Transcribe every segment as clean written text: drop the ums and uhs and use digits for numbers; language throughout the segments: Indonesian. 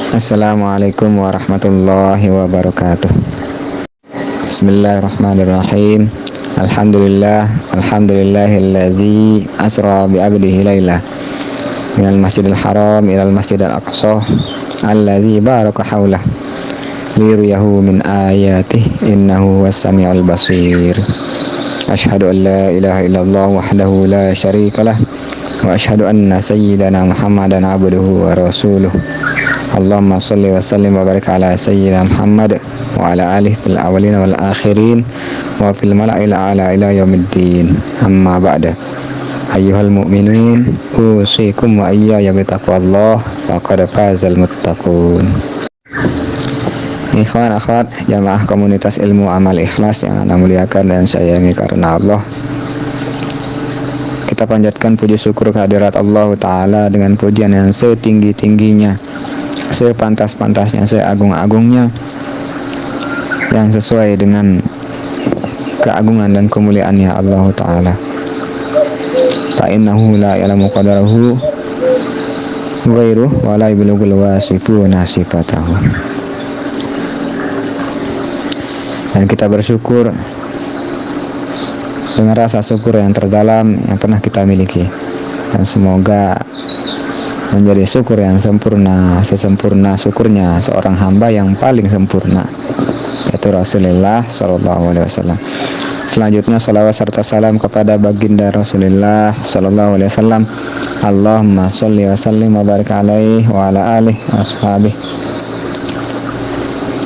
Assalamualaikum warahmatullahi wabarakatuh. Bismillahirrahmanirrahim. Alhamdulillahilladzi asra bi abdihi lailah minal masjidil haram ilal masjidil aqsa alladzi baraka haulah liyuriyahu min ayatihi innahu was samiul basir. Asyhadu an la ilaha illallah wahdahu la syarikalah wa asyhadu anna sayyidana Muhammadan abduhu wa rasuluh. Allahumma sholli wa sallim wa barik ala sayyidina Muhammad wa ala alihi fil awwalin wal akhirin wa fil mala'il a'la ila yaumiddin. Amma ba'da. Ayyuhal mu'minun, usikum wa iyaya bi taqwallah faqad fazal muttaqun. Ikhwan akhwat jamaah komunitas ilmu amal ikhlas yang Anda muliakan dan sayangi karena Allah, kita panjatkan puji syukur kehadirat Allah Ta'ala dengan pujian yang setinggi-tingginya, sepantas-pantasnya, seagung-agungnya, yang sesuai dengan keagungan dan kemuliaannya Allah Ta'ala. Fa'innahu la ya'lamu qadarahu ghairuh wa la yablughul wasifuna sifatahu. Dan kita bersyukur dengan rasa syukur yang terdalam yang pernah kita miliki, dan semoga menjadi syukur yang sempurna, sesempurna syukurnya seorang hamba yang paling sempurna, yaitu Rasulullah Sallallahu Alaihi Wasallam. Selanjutnya salawat serta salam kepada baginda Rasulullah Sallallahu Alaihi Wasallam. Allahumma sholli wa sallim wa barik alaihi wa ala alihi wa ashabihi.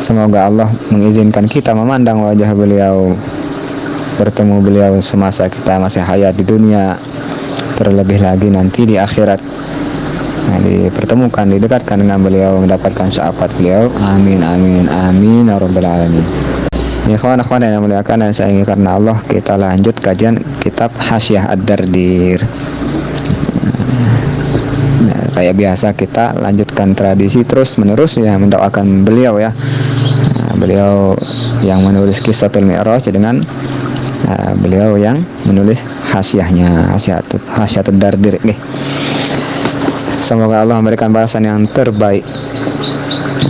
Semoga Allah mengizinkan kita memandang wajah beliau, bertemu beliau semasa kita masih hayat di dunia, terlebih lagi nanti di akhirat. Dipertemukan, didekatkan dengan beliau, mendapatkan syafaat beliau. Amin amin amin ya rabbal alamin. Ikhwan-ikhwan yang muliakan dan saya ingin karena Allah, kita lanjut kajian kitab Hasyiah Ad-Dardir. Kayak biasa kita lanjutkan tradisi terus menerus ya, mendoakan beliau ya. Beliau yang menulis Qissatul Mi'raj dengan beliau yang menulis hasyiahnya, Hasyiatud Dardir. Semoga Allah memberikan balasan yang terbaik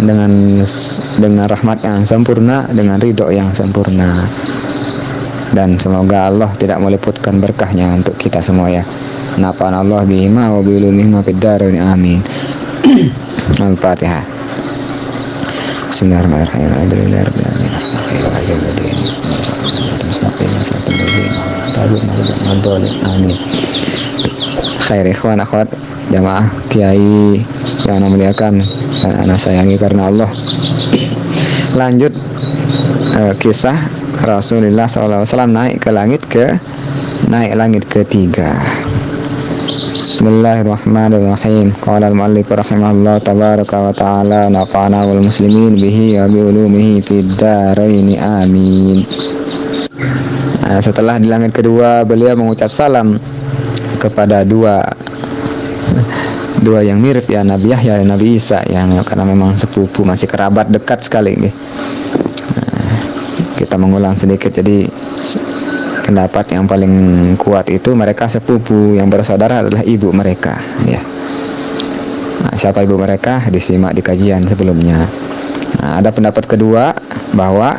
dengan rahmat yang sempurna, dengan ridho yang sempurna, dan semoga Allah tidak meliputkan berkahnya untuk kita semua ya. Nafa'ana Allah bihima wa bi'ulumihima fid dharain amin. Al-Fatihah. Bismillahirrahmanirrahim. Alhamdulillahirabbil alamin. Amin. Khair ikhwan akhwat jamaah kiai yang memuliakan dan anak sayangi karena Allah. Lanjut kisah Rasulullah SAW naik langit ketiga. Bismillahirrahmanirrahim. Qala al-mu'allif rahimahullah tabaraka wa ta'ala nafa'ana wal muslimin bihi wa bi ulumihi fid dharain amin. Setelah di langit kedua, beliau mengucap salam kepada dua yang mirip ya, Nabi Yahya dan Nabi Isa, yang karena memang sepupu, masih kerabat dekat sekali. Kita mengulang sedikit, jadi pendapat yang paling kuat itu mereka sepupu, yang bersaudara adalah ibu mereka ya. Siapa ibu mereka? Disimak di kajian sebelumnya. Ada pendapat kedua bahwa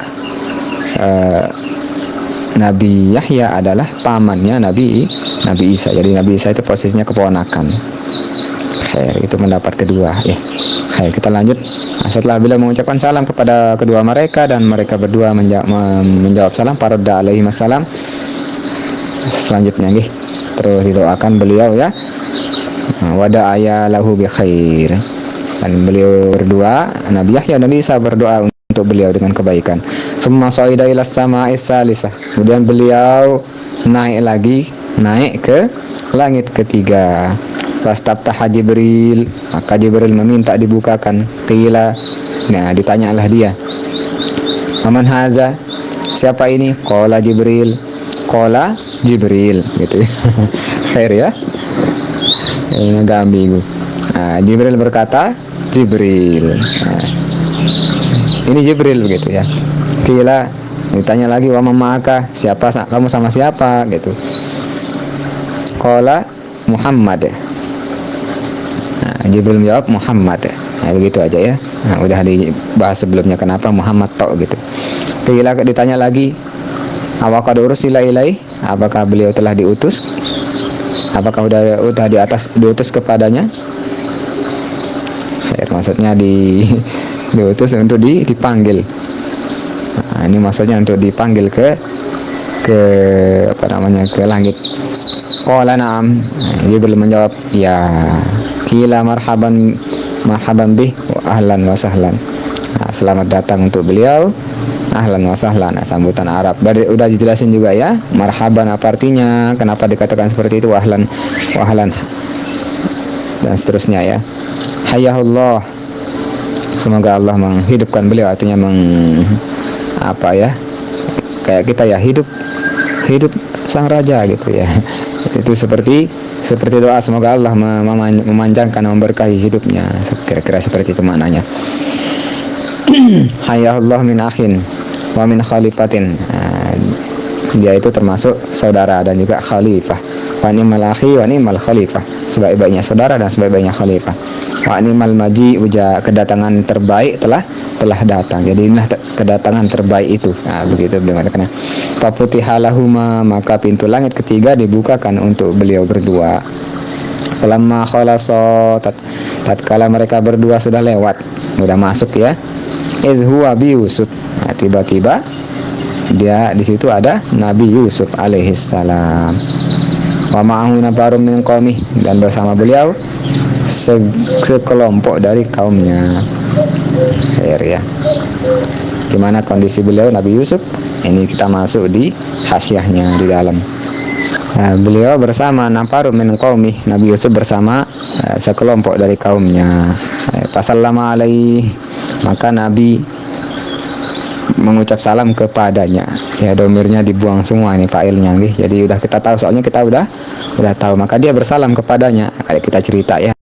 Nabi Yahya adalah pamannya Nabi Isa. Jadi Nabi Isa itu posisinya keponakan. Itu pendapat kedua ya. Kita lanjut. Setelah beliau mengucapkan salam kepada kedua mereka dan mereka berdua menjawab salam, faradda alaihi salam. Selanjutnya terus didoakan beliau ya. Wada'aya lahu bi khair. Dan beliau berdua, Nabi Yahya dan Nabi Isa berdoa untuk beliau dengan kebaikan. Summa sa'ida ila sama'is salisah. Kemudian beliau naik ke langit ketiga. Fastaftaha Jibril, maka Jibril meminta dibukakan. Qila, ditanyalah dia, aman haza, siapa ini? Qala Jibril gitu. Khair ya. Ini agak ambigu. Jibril berkata, Jibril. Ini Jibril begitu ya. Qila, ditanya lagi, wa mamaka, siapa kamu sama siapa gitu. Qala Muhammad. Jibril menjawab Muhammad. Begitu aja ya. Udah dibahas sebelumnya kenapa Muhammad tok gitu. Ditanya lagi, awaqad ursila ilai, apakah beliau telah diutus? Apakah udah diutus kepadanya? Maksudnya diutus untuk dipanggil. Ini maksudnya untuk dipanggil ke langit. Qala na'am. Jibril menjawab, ya. Qila marhaban bih wa ahlan wa sahlan. Selamat datang untuk beliau, ahlan wa sahlan, sambutan Arab. Udah dijelasin juga ya, marhaban apa artinya, kenapa dikatakan seperti itu, wa ahlan dan seterusnya ya. Hayyahullah, semoga Allah menghidupkan beliau, artinya kayak kita ya, hidup sang raja gitu ya. Itu seperti doa, semoga Allah memanjangkan, memberkahi hidupnya, kira-kira seperti itu maknanya. Hayyahullah min akhin wa min khalifatin. Dia itu termasuk saudara dan juga khalifah. Wa ni'mal akhi wa ni'mal khalifah, sebaik-baiknya saudara dan sebaik-baiknya khalifah. Wa ni'mal maji, kedatangan terbaik telah datang. Jadi inilah kedatangan terbaik itu. Begitu beliau mengatakan. Fafutihalahuma, maka pintu langit ketiga dibukakan untuk beliau berdua. Falamma khalasa, tatkala mereka berdua sudah lewat, sudah masuk ya. Iz huwa bi Yusuf. Tiba-tiba dia di situ ada Nabi Yusuf alaihi salam. Wa ma'ahu nabarum min qaumih, dan bersama beliau sekelompok dari kaumnya. Ya. Gimana kondisi beliau Nabi Yusuf? Ini kita masuk di hasyiahnya di dalam. Beliau bersama nafarum min qaumih, Nabi Yusuf bersama sekelompok dari kaumnya. Fasallama alaihi, maka Nabi mengucap salam kepadanya. Ya, domirnya dibuang semua ini fa'ilnya nih. Jadi udah kita tahu, soalnya kita udah tahu, maka dia bersalam kepadanya. Kayak kita cerita ya.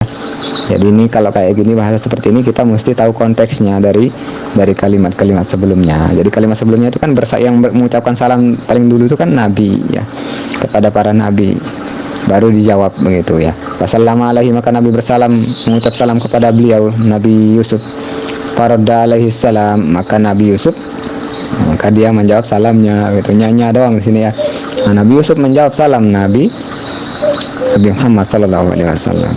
Jadi ini kalau kayak gini, bahasa seperti ini kita mesti tahu konteksnya dari kalimat-kalimat sebelumnya. Jadi kalimat sebelumnya itu kan yang mengucapkan salam paling dulu itu kan Nabi ya, kepada para nabi. Baru dijawab begitu ya. Wassalamu alaihi, maka Nabi bersalam, mengucap salam kepada beliau Nabi Yusuf. Faradda alaihi salam, maka Nabi Yusuf, maka dia menjawab salamnya gitu. Nyanyi doang di sini ya. Nabi Yusuf menjawab salam Nabi Muhammad sallallahu alaihi wasallam.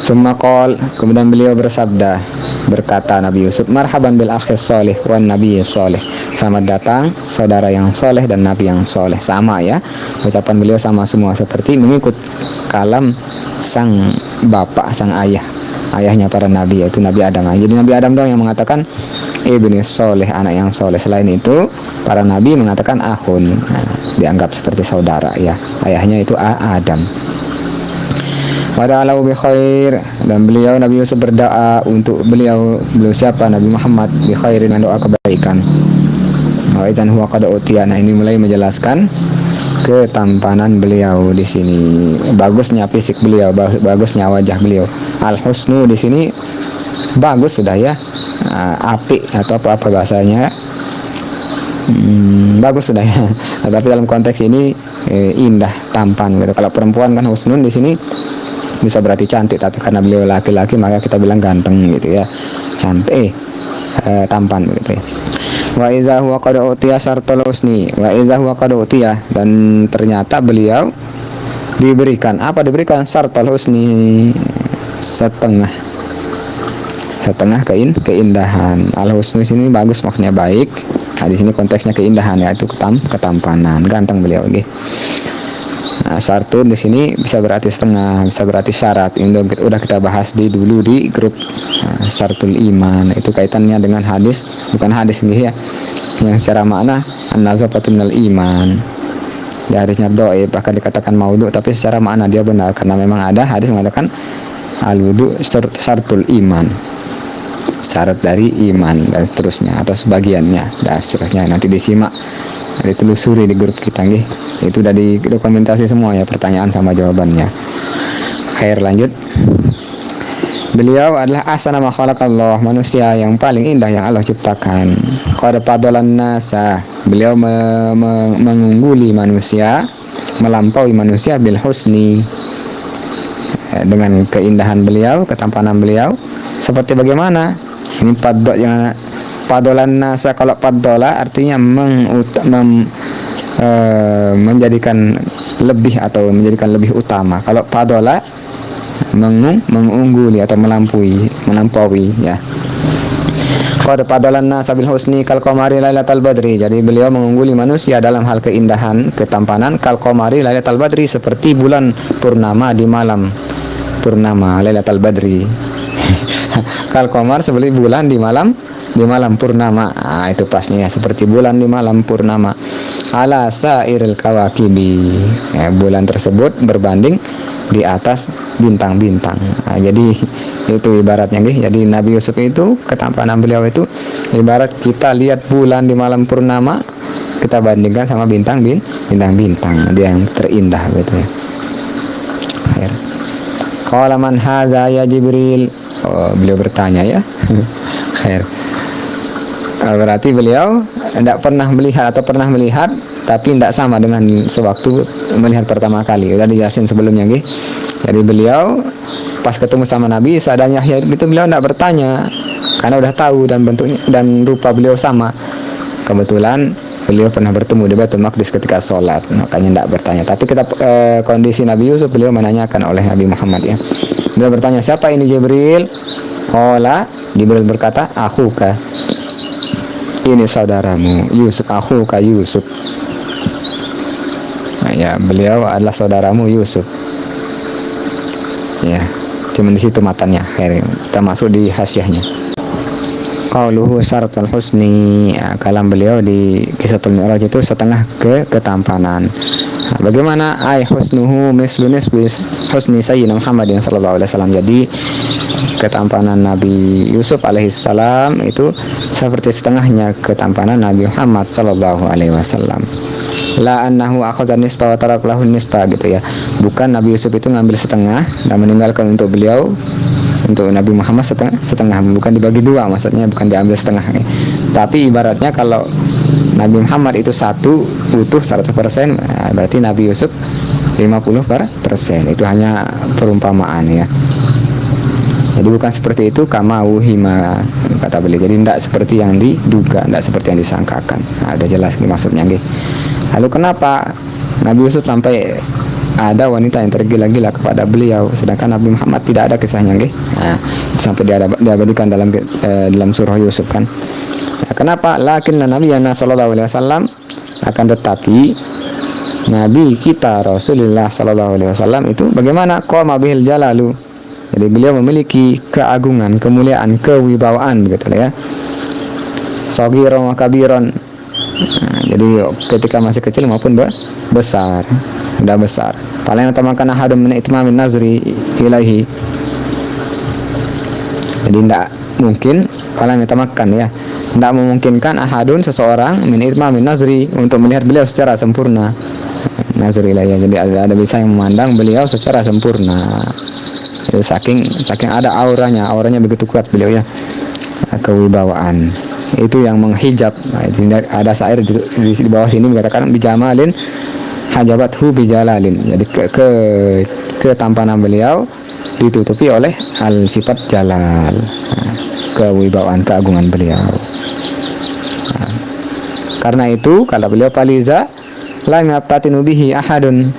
Summa qol, kemudian beliau bersabda, berkata Nabi Yusuf, marhaban bil akhis soleh wan nabi soleh, selamat datang saudara yang soleh dan nabi yang soleh. Sama ya, ucapan beliau sama semua, seperti mengikut kalam sang bapak, sang ayahnya para nabi, yaitu Nabi Adam. Jadi Nabi Adam doang yang mengatakan ibni soleh, anak yang soleh. Selain itu para nabi mengatakan akhun, dianggap seperti saudara ya. Ayahnya itu Adam. Wada'alahu bi khair, dan beliau Nabi Yusuf berdoa untuk beliau siapa? Nabi Muhammad, bi khairin, dengan doa kebaikan. Wa idzan huwa qad utiya. Ini mulai menjelaskan ketampanan beliau di sini, bagusnya fisik beliau, bagusnya wajah beliau. Al husnu di sini bagus sudah ya, apik atau apa bahasanya, bagus sudah ya. Tapi dalam konteks ini indah, tampan gitu. Kalau perempuan kan husnun di sini bisa berarti cantik, tapi karena beliau laki-laki maka kita bilang ganteng gitu ya, cantik, tampan gitu ya. Wa iza huwa qad utiya syartul husni, wa iza huwa qad utiya, dan ternyata beliau diberikan syartul husni, setengah keindahan. Al husni sini bagus, maksudnya baik. Nah, di sini konteksnya keindahan, yaitu ketampanan, ganteng beliau gitu. Nah, syartun di sini bisa berarti setengah, bisa berarti syarat. Ini udah kita bahas dulu di grup syartul iman. Itu kaitannya dengan hadis, bukan hadis nih ya, yang secara makna an-nazafatun minal iman. Ya, hadisnya dhaif, bahkan dikatakan maudhu, tapi secara makna dia benar, karena memang ada hadis mengatakan al-wudu syartul iman, syarat dari iman, dan seterusnya, atau sebagiannya dan seterusnya. Nanti disimak, ditelusuri di grup kita nih. Itu udah didokumentasi semua ya, pertanyaan sama jawabannya. Khair, lanjut. Beliau adalah ahsana ma khalaqallah, manusia yang paling indah yang Allah ciptakan. Qad fadalan nasa, beliau mengungguli manusia, melampaui manusia bil husni, dengan keindahan beliau, ketampanan beliau. Seperti bagaimana? Ini padolan nasa, kalau padola artinya menjadikan lebih atau menjadikan lebih utama. Kalau padola mengungguli atau melampaui ya. Qad fadalanna sabil husni kal qamari lailatal badri. Jadi beliau mengungguli manusia dalam hal keindahan, ketampanan kal qamari lailatal badri, seperti bulan purnama di malam purnama lailatal badri. Kal qamar seperti bulan di malam purnama. Itu pasnya ya, seperti bulan di malam purnama. Ala sairil kawakibi. Ya, bulan tersebut berbanding di atas bintang-bintang. Jadi itu ibaratnya nih. Jadi Nabi Yusuf itu, ketampanan beliau itu ibarat kita lihat bulan di malam purnama, kita bandingkan sama bintang-bintang, dia yang terindah gitu ya. Khair. Qala man hadza ya Jibril. Beliau bertanya ya. Khair. Berarti beliau tidak pernah melihat atau pernah melihat, tapi tidak sama dengan sewaktu melihat pertama kali. Udah dijelasin sebelumnya nggih. Jadi beliau pas ketemu sama Nabi Isa dan Yahya itu beliau tidak bertanya karena udah tahu dan bentuknya dan rupa beliau sama. Kebetulan beliau pernah bertemu di Baitul Maqdis ketika sholat, makanya tidak bertanya. Tapi kita kondisi Nabi Yusuf, beliau menanyakan oleh Nabi Muhammad ya. Beliau bertanya, siapa ini Jibril? Qala, Jibril berkata, akhuka, ini saudaramu Yusuf. Akhuka Yusuf. Nah, ya, beliau adalah saudaramu Yusuf. Ya, cuma di situ matanya. Kita masuk di hasyahnya. Qauluhu syaratul husni. Ya, kalam beliau di Qissatul Mi'raj itu setengah ketampanan. Nah, bagaimana ay husnuhu mislu nisbi husni sayyidina Muhammadin sallallahu alaihi wasallam. Jadi ketampanan Nabi Yusuf alaihissalam itu seperti setengahnya ketampanan Nabi Muhammad sallallahu alaihi wasallam. La annahu akhadha nisfa wa tarak lahu nisfa gitu ya. Bukan Nabi Yusuf itu ngambil setengah dan meninggalkan untuk beliau, untuk Nabi Muhammad setengah, bukan dibagi dua, maksudnya bukan diambil setengah. Tapi ibaratnya kalau Nabi Muhammad itu satu utuh 100%, berarti Nabi Yusuf 50%. Itu hanya perumpamaan ya. Jadi bukan seperti itu kama wuhima kata beliau. Jadi tidak seperti yang diduga, tidak seperti yang disangkakan. Nah, udah jelas nih maksudnya nih. Lalu kenapa Nabi Yusuf sampai ada wanita yang tergila-gila kepada beliau, sedangkan Nabi Muhammad tidak ada kisahnya nih? Nah, sampai diabadikan dalam surah Yusuf kan. Nah, kenapa? Lakinna Nabiyana sallallahu alaihi wasallam, akan tetapi Nabi kita Rasulullah sallallahu alaihi wasallam itu bagaimana? Qama bihil jalalu. Jadi beliau memiliki keagungan, kemuliaan, kewibawaan begitu ya. Sagiran wa kabiran. Nah, jadi ketika masih kecil maupun besar, sudah besar. Paling utamakan ahadun min itmamin nazri ilaihi. Jadi tidak mungkin, paling utamakan ya, tidak memungkinkan ahadun seseorang min itmamin nazri untuk melihat beliau secara sempurna. Nazri ilaihi. Jadi ada bisa yang memandang beliau secara sempurna. Jadi saking ada auranya begitu kuat beliau ya, kewibawaan itu yang menghijab. Nah, itu ada syair di bawah sini mengatakan bijamalin hajabathu bijalalin. Jadi ketampanan beliau ditutupi oleh sifat jalal, kewibawaan, keagungan beliau. Nah, karena itu kalau beliau paliza la yaftatinu bihi ahadun,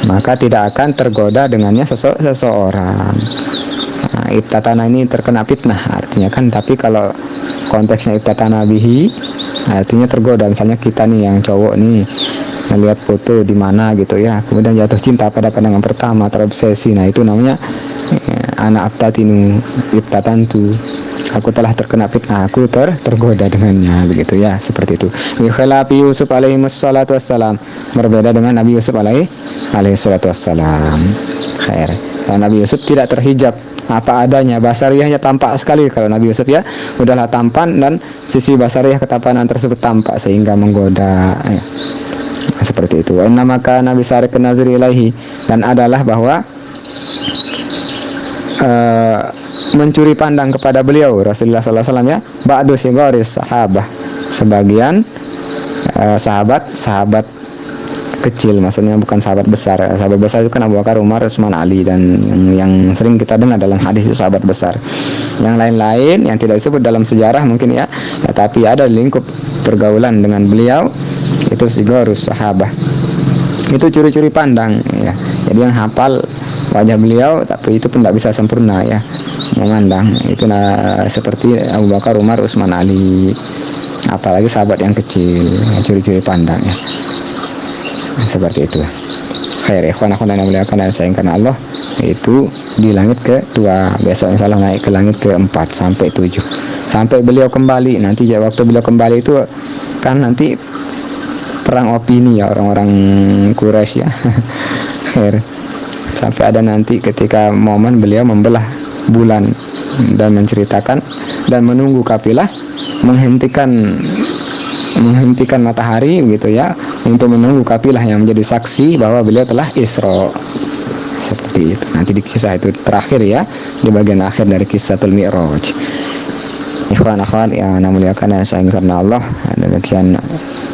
maka tidak akan tergoda dengannya seseorang. Nah, ibtatana ini terkena fitnah artinya kan, tapi kalau konteksnya ibtatana bihi artinya tergoda. Misalnya kita nih yang cowok nih melihat foto di mana gitu ya, kemudian jatuh cinta pada pandangan pertama, terobsesi. Nah, itu namanya ana abtatinu ibtatantu, aku telah terkena fitnah, aku tergoda dengannya begitu ya, seperti itu. Khilafi Yusuf alaihi wassalatu wassalam, berbeda dengan Nabi Yusuf alaihi salatu wassalam. Khair. Dan Nabi Yusuf tidak terhijab, apa adanya, basariyahnya tampak sekali. Kalau Nabi Yusuf ya udahlah tampan, dan sisi basariyah ketampanan tersebut tampak sehingga menggoda ya. Seperti itu. Inna maka Nabi Sarik nazri ilaihi, dan adalah bahwa mencuri pandang kepada beliau Rasulullah SAW ya, ba'du sigaris sahabah, sebagian sahabat kecil, maksudnya bukan sahabat besar. Sahabat besar itu kan Abu Bakar, Umar, Utsman, Ali, dan yang sering kita dengar dalam hadis itu sahabat besar. Yang lain-lain yang tidak disebut dalam sejarah mungkin ya, tapi ada lingkup pergaulan dengan beliau, itu sigorus sahabah. Itu curi-curi pandang ya. Jadi yang hafal wajah beliau, tapi itu pun tidak bisa sempurna ya memandang. Itu seperti Abu Bakar, Umar, Utsman, Ali, apalagi sahabat yang kecil, curi-curi pandang ya. Seperti itu. Khair ikhwan akhwan yang dimuliakan dan sayang karena Allah, itu di langit kedua, besok insyaallah naik ke langit keempat sampai 7, sampai beliau kembali. Nanti waktu beliau kembali itu kan nanti perang opini ya orang-orang Quraisy ya. Khair. Sampai ada nanti ketika momen beliau membelah bulan dan menceritakan dan menunggu kafilah menghentikan matahari gitu ya, untuk menunggu kafilah yang menjadi saksi bahwa beliau telah Isra. Seperti itu. Nanti di kisah itu terakhir ya, di bagian akhir dari Qissatul Mi'raj. Ikhwan akhwat yang namuliakan dan sayang karena Allah, demikian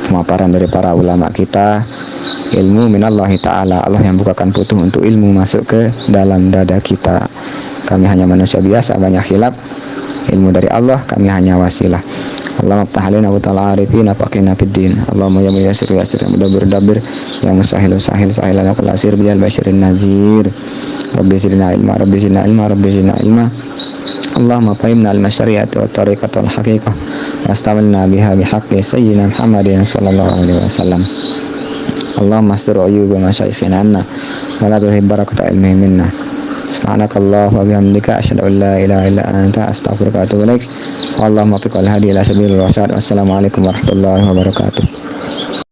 pemaparan dari para ulama kita. Ilmu minallahi ta'ala, Allah yang bukakan pintu untuk ilmu masuk ke dalam dada kita. Kami hanya manusia biasa, banyak khilaf. Ilmu dari Allah, kami hanya wasilah. Allahumma ftah alaina wa ta'ala arifin faqina fid din. Allahumma ya muyassir yassir, mudabbir dabbir, ya musahhil sahil sahil lana kull asir bil basyirin nazir. Rabbi zidna ilma, rabbi zidna ilma, rabbi zidna ilma. Allahumma fahimna al-syari'ati wa tariqata al-haqiqah wastamilna biha bihaqqi sayyidina Muhammadin sallallahu alaihi wasallam. Allahumma astur uyuba masyayikhina anna wa la tuhib barakata ilmihi minna. Subhanakallah wa bihamdika asyhadu an la ilaha illa anta astaghfiruka wa atubu ilaik. Allahumma fiqhal hadi ila sabilir rasyad. Wassalamualaikum warahmatullahi wabarakatuh.